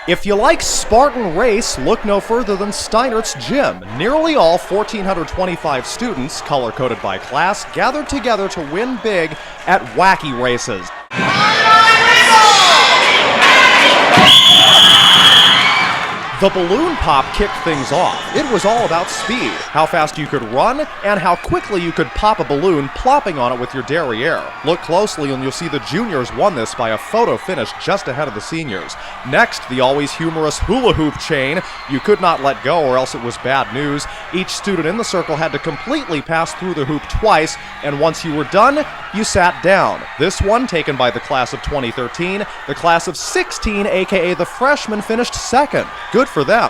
If you like Spartan Race, look no further than Steinert's gym. Nearly all 1,425 students, color-coded by class, gathered together to win big at Wacky Races. The balloon pop kicked things off. It was all about speed, how fast you could run, and how quickly you could pop a balloon, plopping on it with your derriere. Look closely and you'll see the juniors won this by a photo finish just ahead of the seniors. Next, the always humorous hula hoop chain. You could not let go or else it was bad news. Each student in the circle had to completely pass through the hoop twice, and once you were done, you sat down. This one, taken by the class of 2013, the class of 16, aka the freshmen, finished second. Good for them.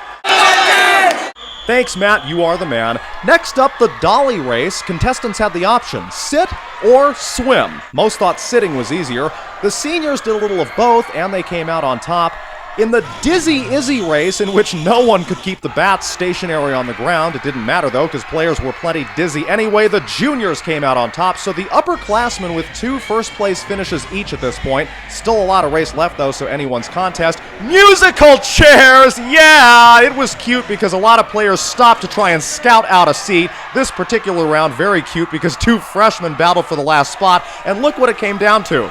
Thanks, Matt, you are the man. Next up, the Dolly Race. Contestants had the option, sit or swim. Most thought sitting was easier. The seniors did a little of both, and they came out on top. In the Dizzy Izzy race, in which no one could keep the bats stationary on the ground, it didn't matter though, because players were plenty dizzy anyway, the juniors came out on top, so the upperclassmen with 2 first-place finishes each at this point. Still a lot of race left though, so anyone's contest. Musical chairs! Yeah! It was cute because a lot of players stopped to try and scout out a seat. This particular round, very cute because 2 freshmen battled for the last spot, and look what it came down to.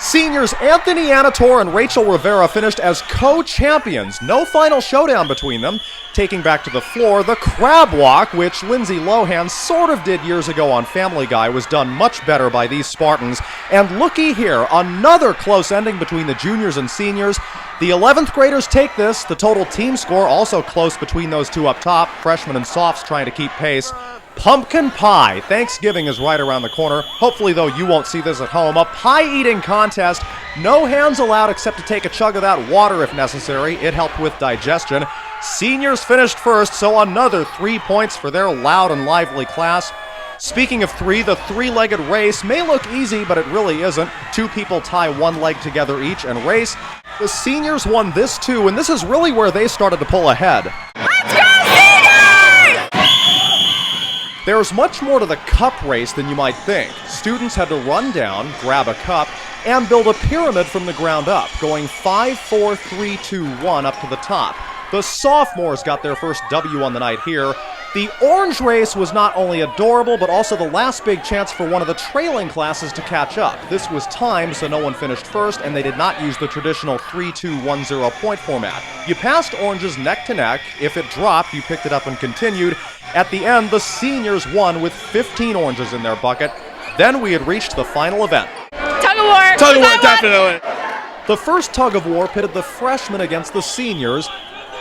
Seniors Anthony Anator and Rachel Rivera finished as co-champions. No final showdown between them. Taking back to the floor, the crab walk, which Lindsay Lohan sort of did years ago on Family Guy, was done much better by these Spartans. And looky here, another close ending between the juniors and seniors. The 11th graders take this. The total team score also close between those 2 up top. Freshmen and softs trying to keep pace. Pumpkin pie. Thanksgiving is right around the corner. Hopefully, though, you won't see this at home. A pie-eating contest. No hands allowed except to take a chug of that water if necessary. It helped with digestion. Seniors finished first, so another 3 points for their loud and lively class. Speaking of 3, the 3-legged race may look easy, but it really isn't. 2 people tie 1 leg together each and race. The seniors won this too, and this is really where they started to pull ahead. Let's go, Steinert! There's much more to the cup race than you might think. Students had to run down, grab a cup, and build a pyramid from the ground up, going 5, 4, 3, 2, 1 up to the top. The sophomores got their first W on the night here. The orange race was not only adorable, but also the last big chance for one of the trailing classes to catch up. This was timed, so no one finished first, and they did not use the traditional 3-2-1-0 point format. You passed oranges neck to neck. If it dropped, you picked it up and continued. At the end, the seniors won with 15 oranges in their bucket. Then we had reached the final event. Tug of war! Tug of war, definitely! The first tug of war pitted the freshmen against the seniors.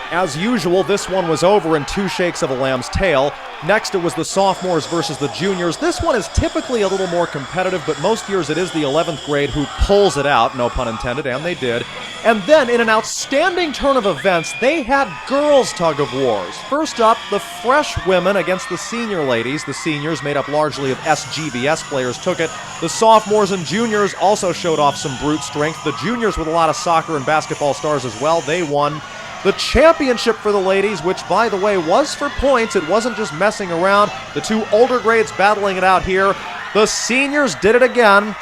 As usual, this one was over in 2 shakes of a lamb's tail. Next, it was the sophomores versus the juniors. This one is typically a little more competitive, but most years it is the 11th grade who pulls it out, no pun intended, and they did. And then, in an outstanding turn of events, they had girls' tug of wars. First up, the fresh women against the senior ladies. The seniors, made up largely of SGVS players, took it. The sophomores and juniors also showed off some brute strength. The juniors, with a lot of soccer and basketball stars as well, they won. The championship for the ladies, which, by the way, was for points. It wasn't just messing around. The 2 older grades battling it out here. The seniors did it again.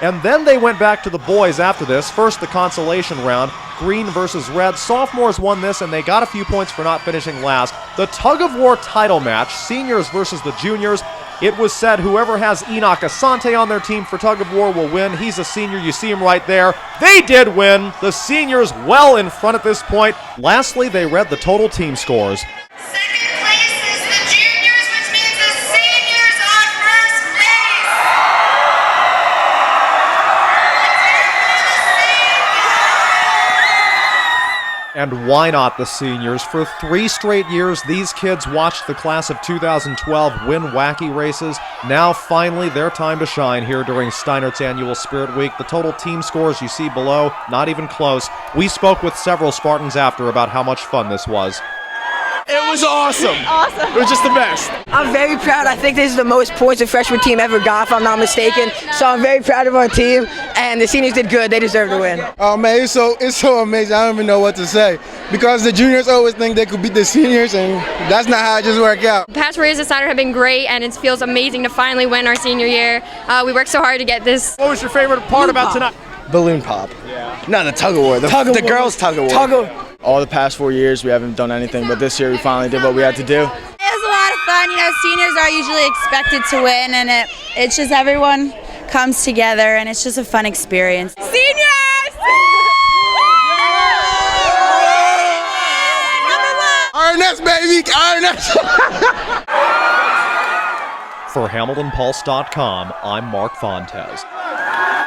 And then they went back to the boys after this. First, the consolation round. Green versus red. Sophomores won this, and they got a few points for not finishing last. The tug-of-war title match, seniors versus the juniors. It was said whoever has Enoch Asante on their team for tug-of-war will win. He's a senior. You see him right there. They did win. The seniors well in front at this point. Lastly, they read the total team scores. Second place is the juniors, which means the seniors are first place! And why not the seniors? For 3 straight years, these kids watched the class of 2012 win Wacky Races. Now, finally, their time to shine here during Steinert's annual Spirit Week. The total team scores you see below, not even close. We spoke with several Spartans after about how much fun this was. It was awesome. It was just the best. I'm very proud. I think this is the most points a freshman team ever got, if I'm not mistaken. So I'm very proud of our team, and the seniors did good. They deserve to win. Oh man, it's so amazing. I don't even know what to say because the juniors always think they could beat the seniors, and that's not how it just worked out. The past 4 years of Steinert have been great, and it feels amazing to finally win our senior year. We worked so hard to get this. What was your favorite part about tonight? Balloon pop. Yeah. No, the tug of war. The girls tug of war. All the past 4 years we haven't done anything, but this year we finally did what we had to do. It was a lot of fun. You know, seniors are usually expected to win, and it's just everyone comes together, and it's just a fun experience. Seniors! RNS, baby! RNS! For HamiltonPulse.com, I'm Mark Fontes.